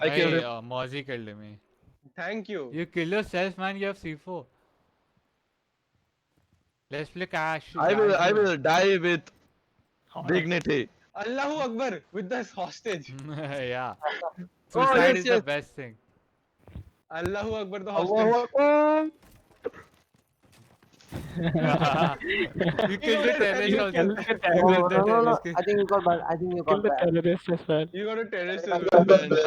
I killed Hey, him. Mozzie killed me. Thank you. You kill yourself, man. You have C4. Let's play cash I casual. will die with Honor. dignity. Allahu Akbar with the hostage. Yeah. Oh Suicide yes, is the yes. best thing. Allahu Akbar the Allahu hostage. Akbar. You You killed the got a terrorist You terrorist also. as killed the You Oh killed terrorist. the no no no! terrorist. I think you got banned. I think you Kill got the banned. terrorist as well. You got a terrorist as well, man.